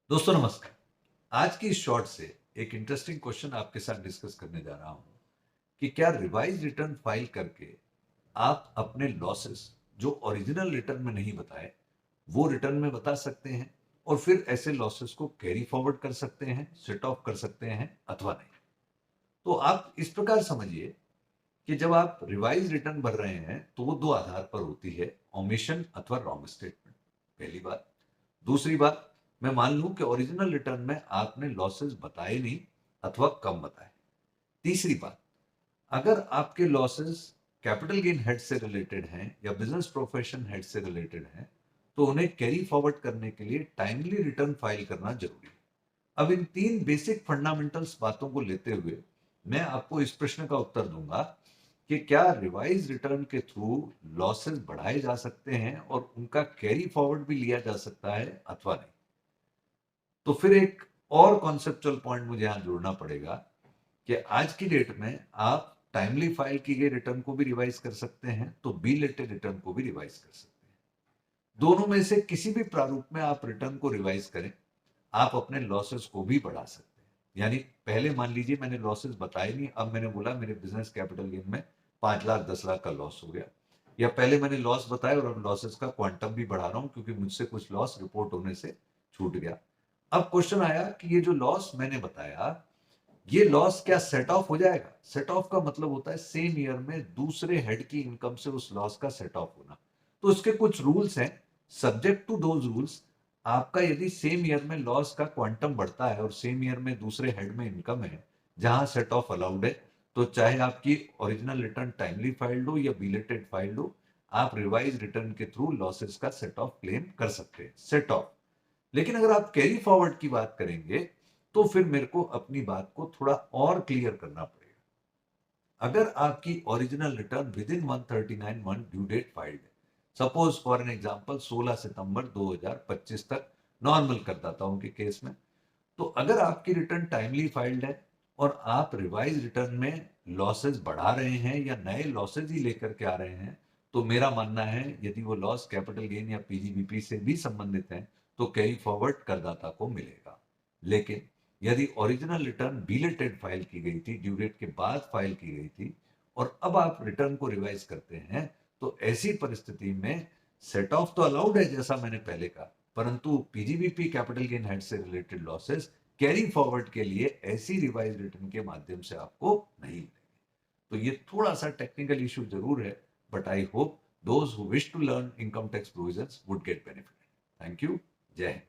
दोस्तों नमस्कार। आज की इस शॉर्ट से एक इंटरेस्टिंग क्वेश्चन आपके साथ डिस्कस करने जा रहा हूं कि क्या रिवाइज रिटर्न फाइल करके आप अपने लॉसेस जो ओरिजिनल रिटर्न में नहीं बताए वो रिटर्न में बता सकते हैं और फिर ऐसे लॉसेस को कैरी फॉरवर्ड कर सकते हैं, सेट ऑफ कर सकते हैं अथवा नहीं। तो आप इस प्रकार समझिए कि जब आप रिवाइज रिटर्न भर रहे हैं तो वो दो आधार पर होती है, ओमिशन अथवा रॉन्ग स्टेटमेंट। पहली बात। दूसरी बात, मैं मान लूं कि ओरिजिनल रिटर्न में आपने लॉसेस बताए नहीं अथवा कम बताए। तीसरी बात, अगर आपके लॉसेस कैपिटल गेन हेड से रिलेटेड हैं या बिजनेस प्रोफेशन हेड से रिलेटेड हैं तो उन्हें कैरी फॉरवर्ड करने के लिए टाइमली रिटर्न फाइल करना जरूरी है। अब इन तीन बेसिक फंडामेंटल्स बातों को लेते हुए मैं आपको इस प्रश्न का उत्तर दूंगा कि क्या रिवाइज रिटर्न के थ्रू लॉसेस बढ़ाए जा सकते हैं और उनका कैरी फॉरवर्ड भी लिया जा सकता है अथवा नहीं। तो फिर एक और कॉन्सेप्चुअल पॉइंट मुझे यहां जोड़ना पड़ेगा कि आज की डेट में आप टाइमली फाइल की गई रिटर्न को भी रिवाइज कर सकते हैं तो बी लेटेड रिटर्न को भी रिवाइज कर सकते हैं। दोनों में से किसी भी प्रारूप में आप रिटर्न को रिवाइज करें, आप अपने लॉसेस को भी बढ़ा सकते हैं। यानी पहले मान लीजिए मैंने लॉसेस बताए नहीं, अब मैंने बोला मेरे बिजनेस कैपिटल गेन में 5 लाख 10 लाख का लॉस हो गया, या पहले मैंने लॉस बताया और अब लॉसेस का क्वांटम भी बढ़ा रहा हूं क्योंकि मुझसे कुछ लॉस रिपोर्ट होने से छूट गया। अब क्वेश्चन आया कि ये जो लॉस मैंने बताया, ये लॉस क्या सेट ऑफ हो जाएगा? सेट ऑफ का मतलब होता है सेम ईयर में दूसरे हेड की इनकम से उस लॉस का सेट ऑफ होना। तो उसके कुछ रूल्स हैं। सब्जेक्ट टू दोज रूल्स, आपका यदि सेम ईयर में लॉस का क्वांटम बढ़ता है और सेम ईयर में दूसरे हेड में इनकम है जहां सेट ऑफ अलाउड है, तो चाहे आपकी ओरिजिनल रिटर्न टाइमली फाइल्ड हो या बिलेटेड फाइल्ड हो, आप रिवाइज रिटर्न के थ्रू लॉसेस का सेट ऑफ क्लेम कर सकते हैं, सेट ऑफ। लेकिन अगर आप कैरी फॉरवर्ड की बात करेंगे तो फिर मेरे को अपनी बात को थोड़ा और क्लियर करना पड़ेगा। अगर आपकी original return within 139 month due date filed है, सपोज फॉर एन एग्जांपल 16 सितंबर 2025 तक, नॉर्मल कर देता हूं कि केस में, तो अगर आपकी रिटर्न टाइमली फाइल्ड है और आप रिवाइज रिटर्न में लॉसेस बढ़ा रहे हैं या नए लॉसेस ही लेकर के आ रहे हैं, तो मेरा मानना है यदि वो लॉस कैपिटल गेन या पीजीबीपी से भी संबंधित है तो कैरी फॉरवर्ड करदाता को मिलेगा। लेकिन यदि ओरिजिनल रिटर्न बिलेटेड फाइल की गई थी, ड्यू डेट के बाद फाइल की गई थी, और अब आप रिटर्न को रिवाइज करते हैं, तो ऐसी परिस्थिति में सेट ऑफ तो अलाउड है जैसा मैंने पहले कहा, परंतु पीजीबीपी कैपिटल गेन हेड से रिलेटेड लॉसेस कैरी फॉरवर्ड के लिए ऐसी रिवाइज रिटर्न के माध्यम से आपको नहीं मिलेंगे। तो ये थोड़ा सा टेक्निकल इशू जरूर है, but I hope those who wish to learn income tax provisions would get benefit. Thank you. जय हिंद।